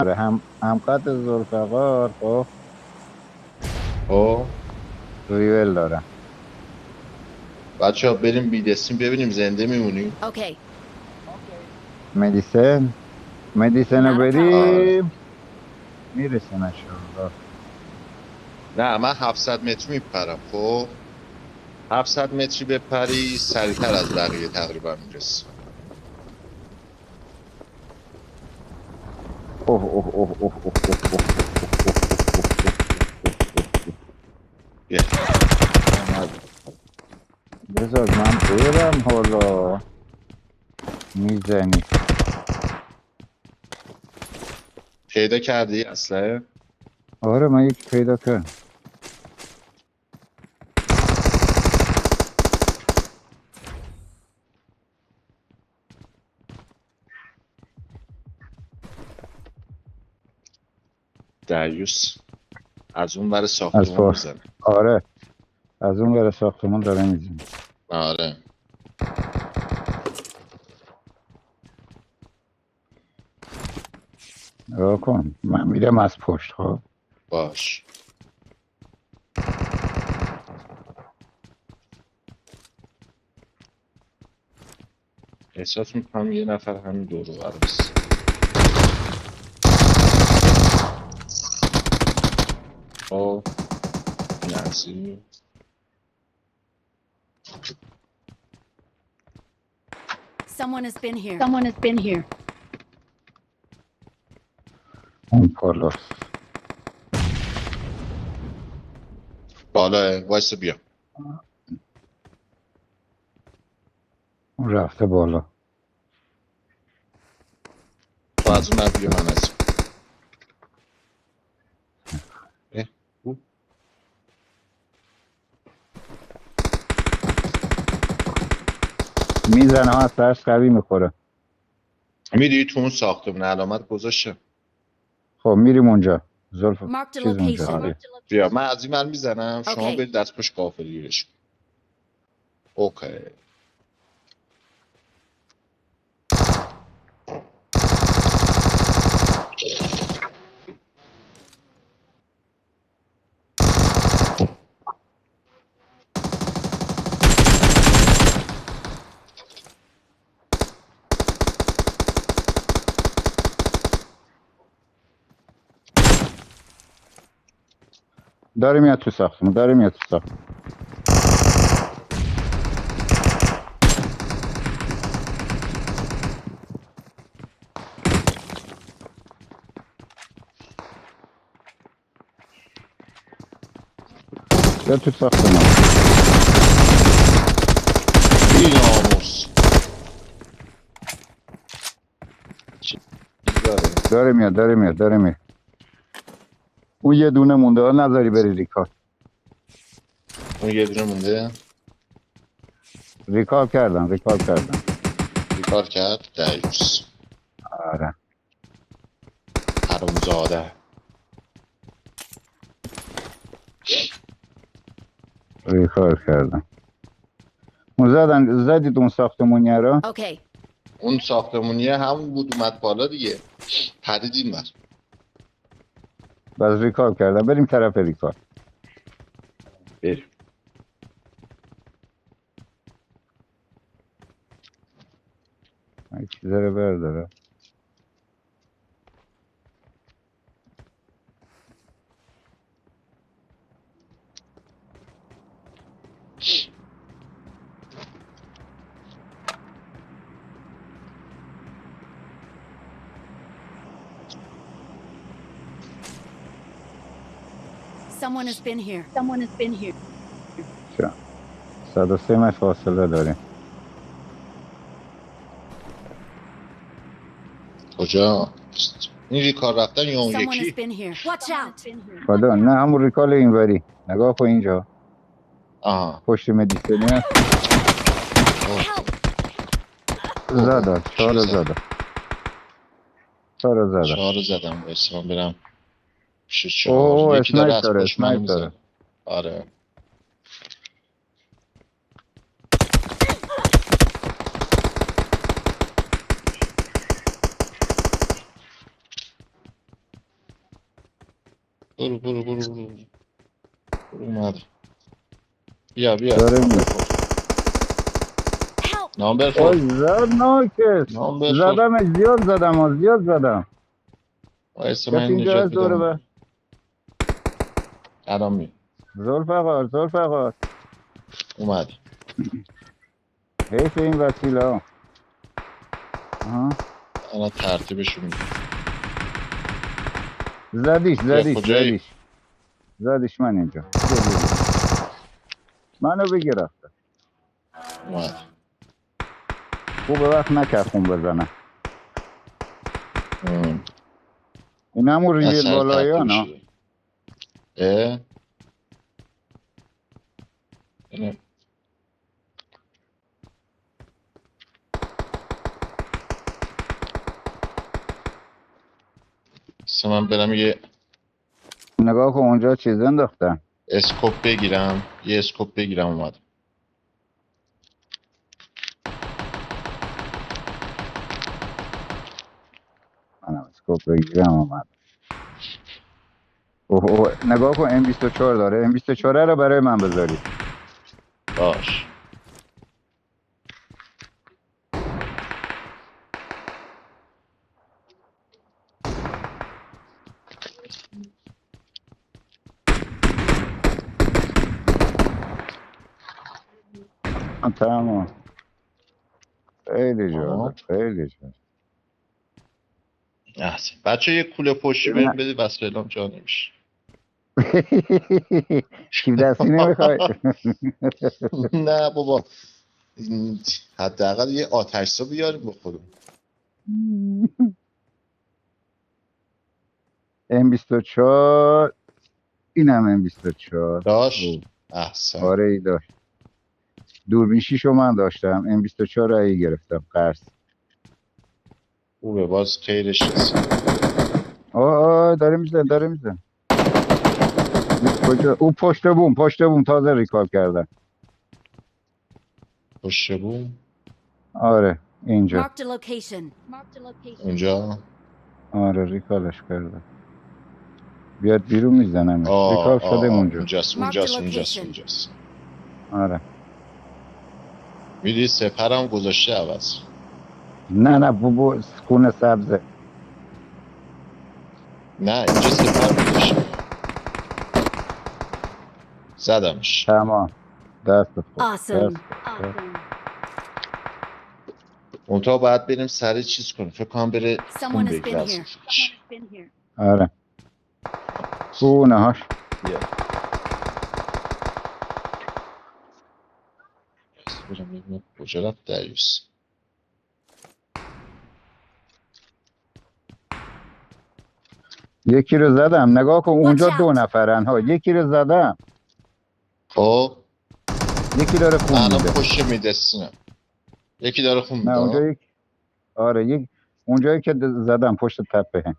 داره، هم قد ذوالفقار. خب خب ریول داره. بچه ها بریم بیدستیم ببینیم زنده میمونیم. Okay, مدیسن رو not a problem. آره. بریم میرسیم انشالله. نه من 700 متری میپرم. خب 700 متری بپری سریعتر از بقیه تقریبا میرسی. اوه اوه اوه اوه اوه اوه اوه بیا. اومد. بذار من برم حالا. میزنی پیدا کردی اصلا؟ آره من یک پیدا کردم. دریوس از اون ور از ساختمون پاس میزنه. آره از اون ور ساختمون داره میزنی. آره نگاه کن من میرم از پشت. خب باش. احساس میکنم یه نفر همین دور رو برس. خب این از این. Someone has been here. Someone has been here. اون پالاس بالا وایسا بیا. اون رفته بالا. تو از اون ور بیا من از این. او. میزنه ها از ترس قوی میخوره. میری تو اون ساختمون علامت گذاشتم. خب میریم اونجا. زلف Marked a چیز اونجا. location. آره بیا من از این ور میزنم شما اوکی. برید دست پشت غافلگیرش کن. اوکی. داره میاد تو ساختمون. داره میاد تو ساختمون. بیا تو ساختمون. این آموز چی داره؟ داره میاد. اون یه دونه مونده ها نذاری بری ریکال. اون یه دونه مونده. ریکال کردم. بیکار کرد دریوس آره حرومزاده. ریکال کردم. اون زدید اون ساختمونیه رو. Okay, اون ساختمونیه همون بود اومد بالا دیگه. پرید این ور. باز ریکال کردم. بریم طرف ریکال. بریم. یک چیزه رو برداره. someone has been here. Someone has been here. 103 متر فاصله داریم. کجا؟ این ریکار رفتن یا اون Someone has یکی؟ been here. Watch out! خدا نه همون ریکال اینوری. نگاه کن اینجا. آها پشت مدیسنیه. Help! زدم. 4 زدم. 4 زدم. 4 زدم. بایستا من برم پیش اوه 4. یکی داره اسنایپ از داره. پشت منو اسنایپ میزنه. داره. آره برو برو برو برو برو اومد. بیا داره میاد. Help! نامبر فور اوی زد ناکس. نامبر فور زدم زیاد زدم. وایسا کسی من اینجا نجات هست دوره بدم به الان می زلفقار اومد. حیف این وسیله ها. آها. الان ترتیبشون میده. زدیش بیا کجایی؟ زدیش من اینجا بیا. منو بگیره. اومد. خوبه وقت نکرد خون بزنه. ام. این همون ریویل اثر بالایی ها ترتیب نه. شده. اه اینه. اصلا من برم یه نگاه کن اونجا چیز انداختن. اسکوپ بگیرم. یه اسکوپ بگیرم اومد. منم اسکوپ بگیرم اومد. اوه نگاه کن M24 داره. M24 رو برای من بذاری. باش. تمام. خیلی جالب. آها. خیلی جالب. احسن. بچه یه کوله پشتی بهم ببینم. بده وسایلام جا نمیشه. کیف دستی نمیخوای؟ نه بابا این حداقل یه آتش‌سا بیاریم بخوریم. M24 اینم M24. داشت احسن. آره ای داشت. دوربین 6 رو من داشتم. M24 رو ای گرفتم قرص. خوبه باز خیرش رسید. آه داره میزن. کجا؟ او پشت بوم تازه ریکال کردن. پشت بوم آره اینجا. Marked a location. اونجا. آره ریکالش کردن. بیاد بیرون میزنمش. ریکال شده اونجا. اونجاست Marked a اونجاست اونجاست location. اونجاست. آره. میدی سپرم گذاشته عوض. نه بابا خونه سبزه. نه اینجا سپر گذاشته. زدمش. تمام. دست خوب. Awesome. اونتا باید بریم سر چیز کنیم. فکر کنم بره خون Someone has been بگیره here. ازش. آره. خونه هاش. بیا. برم ببینم کجا رفت دریوس. یکی رو زدم. نگاه کن اونجا Watch out. 2 نفرن ها. یکی رو زدم. خب یکی داره خون الان میده. پشت میدستینم. یکی داره خون نه اونجا میده. آره اونجایی که زدم پشت تپه.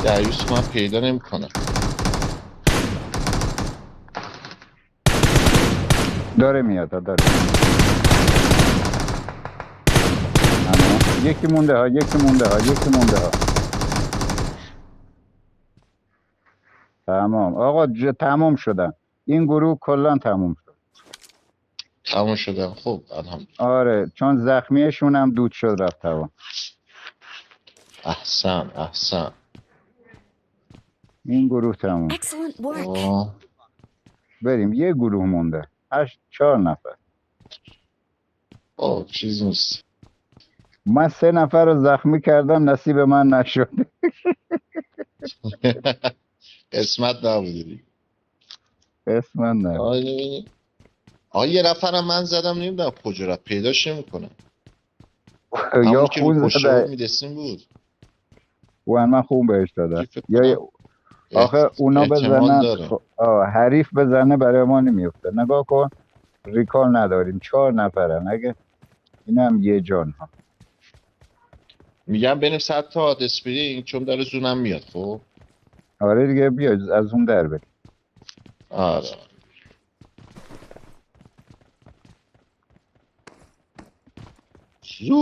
دریوس من پیدا نمیکنم. داره میاد. یکی مونده ها. تمام آقا تمام شدن. این گروه کلا تموم شد. تموم شده. خب الان آره چون زخمیشون هم دود شد رفت تمام. احسن. این گروه تموم. Excellent work. آه. بریم یه گروه مونده. 4 نفر. چیز نیست. من 3 نفر رو زخمی کردم نصیب من نشد. قسمت نبودی. اسم نه. یه نفرم من زدم نمیدونم کجا رفت پیداش نمیکنم. یا همون که رو خون پشت زده. میدستیم بود. من خون بهش دادم. فکر یا کنم آخه اونا احتمال بزنن. داره. حریف بزنه برای ما نمیفته. نگاه کن ریکال نداریم. 4 نفرن. اگه اینم یه جان ها. میگم بریم 100 تا اسپری چون داره زونم میاد. خب آره دیگه بیا از اون در بریم. آره زود